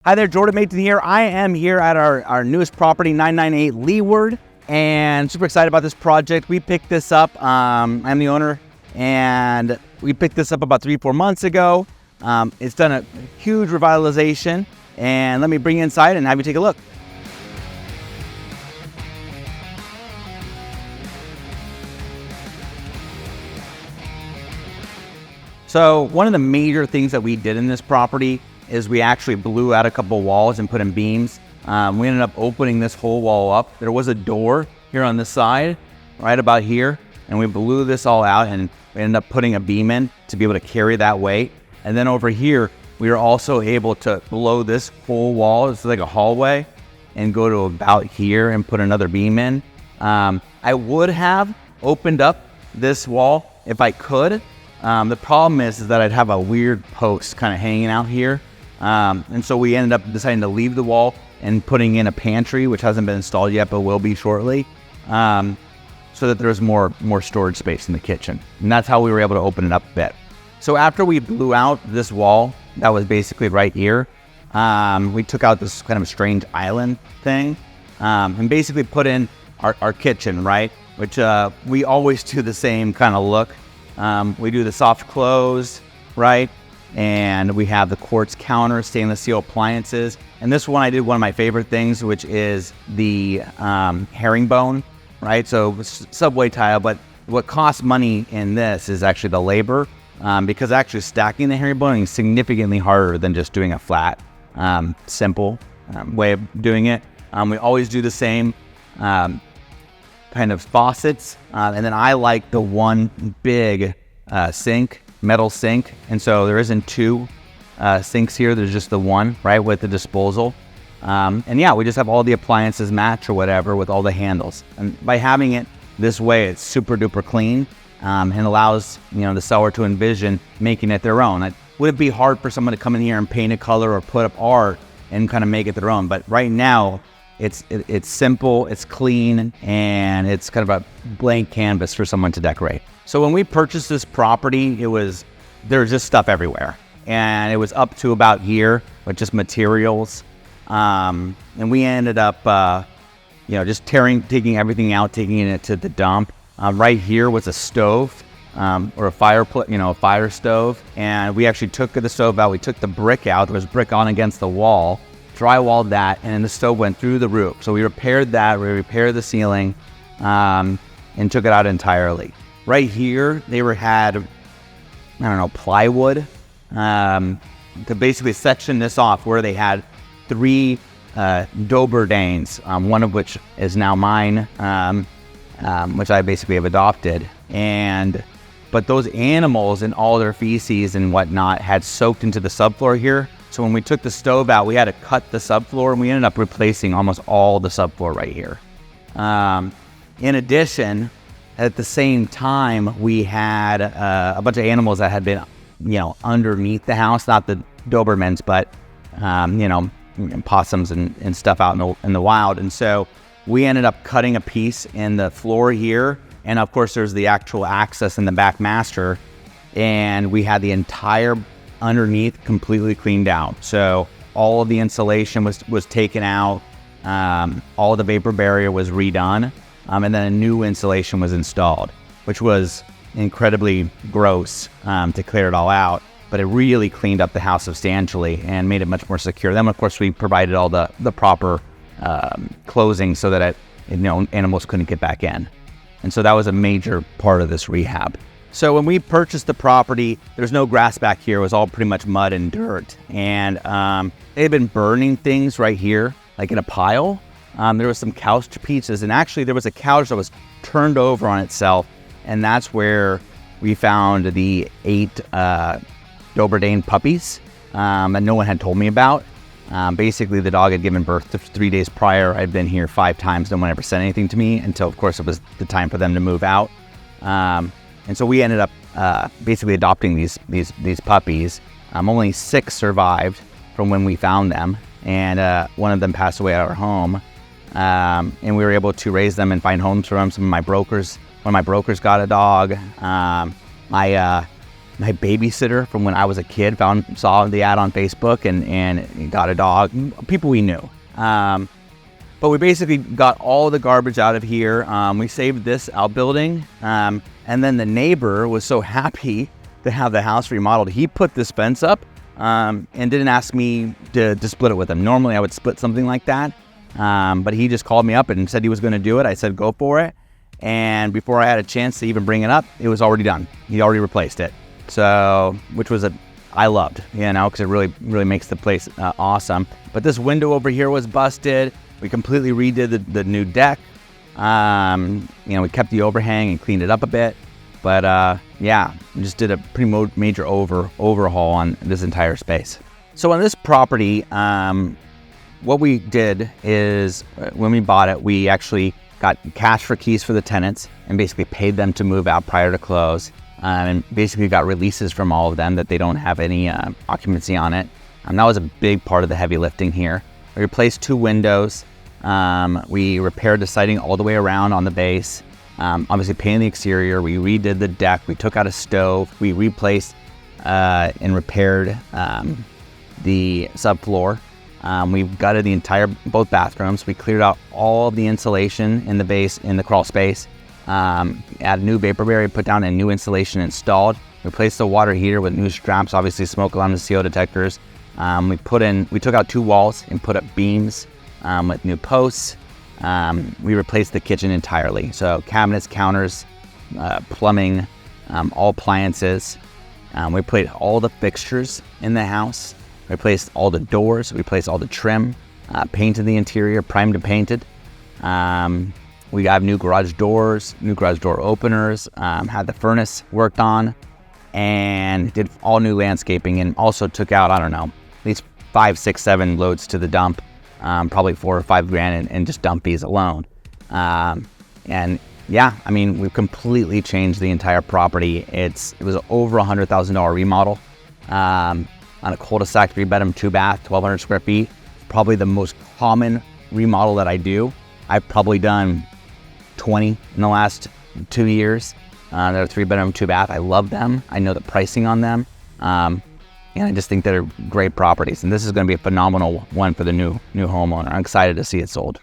Hi there, Jordan Matin here. I am here at our newest property, 998 Leeward, and super excited about this project. We picked this up, I'm the owner, and we picked this up about 3-4 months ago. It's done a huge revitalization, and let me bring you inside and have you take a look. So one of the major things that we did in this property is we actually blew out a couple walls and put in beams. We ended up opening this whole wall up. There was a door here on this side, right about here, and we blew this all out and we ended up putting a beam in to be able to carry that weight. And then over here, we were also able to blow this whole wall, it's like a hallway, and go to about here and put another beam in. I would have opened up this wall if I could. The problem is that I'd have a weird post kind of hanging out here. And so we ended up deciding to leave the wall and putting in a pantry, which hasn't been installed yet, but will be shortly, so that there's more storage space in the kitchen. And that's how we were able to open it up a bit. So after we blew out this wall, that was basically right here, we took out this kind of strange island thing, and basically put in our kitchen, right? Which we always do the same kind of look. We do the soft close, right? And we have the quartz counter, stainless steel appliances. And this one, I did one of my favorite things, which is the herringbone, right? So it's subway tile, but what costs money in this is actually the labor, because actually stacking the herringbone is significantly harder than just doing a flat, simple way of doing it. We always do the same kind of faucets. And then I like the one big sink, metal sink, and so there isn't two sinks here, there's just the one, right, with the disposal. And yeah, we just have all the appliances match or whatever with all the handles. And by having it this way, it's super duper clean, and allows, you know, the seller to envision making it their own. Would it be hard for someone to come in here and paint a color or put up art and kind of make it their own? But right now, it's simple, it's clean, and it's kind of a blank canvas for someone to decorate. So when we purchased this property, there was just stuff everywhere. And it was up to about here with just materials. And we ended up, just taking everything out, taking it to the dump. Right here was a stove, or a fire stove. And we actually took the stove out, we took the brick out, there was brick on against the wall, drywalled that, and the stove went through the roof. So we repaired that, we repaired the ceiling, and took it out entirely. Right here, they had, plywood, to basically section this off, where they had 3 Doberdanes, one of which is now mine, which I basically have adopted. But those animals and all their feces and whatnot had soaked into the subfloor here. So when we took the stove out, we had to cut the subfloor, and we ended up replacing almost all the subfloor right here. In addition, at the same time, we had a bunch of animals that had been, underneath the house, not the Dobermans, but, possums and stuff out in the wild. And so we ended up cutting a piece in the floor here. And of course, there's the actual access in the back master. And we had the entire underneath completely cleaned out. So all of the insulation was taken out. All of the vapor barrier was redone. And then a new insulation was installed, which was incredibly gross to clear it all out. But it really cleaned up the house substantially and made it much more secure. Then, of course, we provided all the proper closing so that animals couldn't get back in. And so that was a major part of this rehab. So when we purchased the property, there's no grass back here. It was all pretty much mud and dirt. And they had been burning things right here, like in a pile. There was some couch pieces, and actually there was a couch that was turned over on itself, and that's where we found the 8 Doberdane puppies that no one had told me about. Basically, the dog had given birth 3 days prior. I'd been here 5 times. No one ever said anything to me until, of course, it was the time for them to move out. And so we ended up basically adopting these puppies. Only 6 survived from when we found them, and one of them passed away at our home. And we were able to raise them and find homes for them. One of my brokers got a dog. My my babysitter from when I was a kid saw the ad on Facebook and got a dog. People we knew. But we basically got all the garbage out of here. We saved this outbuilding. And then the neighbor was so happy to have the house remodeled. He put this fence up and didn't ask me to split it with him. Normally I would split something like that. But he just called me up and said he was going to do it. I said, go for it. And before I had a chance to even bring it up, it was already done. He already replaced it. So, which was I loved, because it really makes the place awesome. But this window over here was busted. We completely redid the new deck. We kept the overhang and cleaned it up a bit. But yeah, we just did a pretty major overhaul on this entire space. So on this property, what we did is when we bought it, we actually got cash for keys for the tenants and basically paid them to move out prior to close. And basically got releases from all of them that they don't have any occupancy on it. That was a big part of the heavy lifting here. We replaced 2 windows. We repaired the siding all the way around on the base. Obviously painted the exterior. We redid the deck. We took out a stove. We replaced and repaired the subfloor. We gutted both bathrooms. We cleared out all of the insulation in the base, in the crawl space. Added new vapor barrier, put down a new installation installed. Replaced the water heater with new straps, obviously smoke alarm and CO detectors. We took out 2 walls and put up beams with new posts. We replaced the kitchen entirely. So cabinets, counters, plumbing, all appliances. We put all the fixtures in the house. Replaced all the doors, replaced all the trim, painted the interior, primed and painted. We got new garage doors, new garage door openers, had the furnace worked on, and did all new landscaping, and also took out, I don't know, at least 5, 6, 7 loads to the dump, probably $4 or $5 grand in just dump fees alone. And yeah, I mean, we've completely changed the entire property. It was over $100,000 remodel on a cul-de-sac, 3-bedroom, 2-bath, 1,200 square feet. Probably the most common remodel that I do. I've probably done 20 in the last 2 years. They're 3-bedroom, 2-bath. I love them. I know the pricing on them. And I just think they're great properties. And this is going to be a phenomenal one for the new homeowner. I'm excited to see it sold.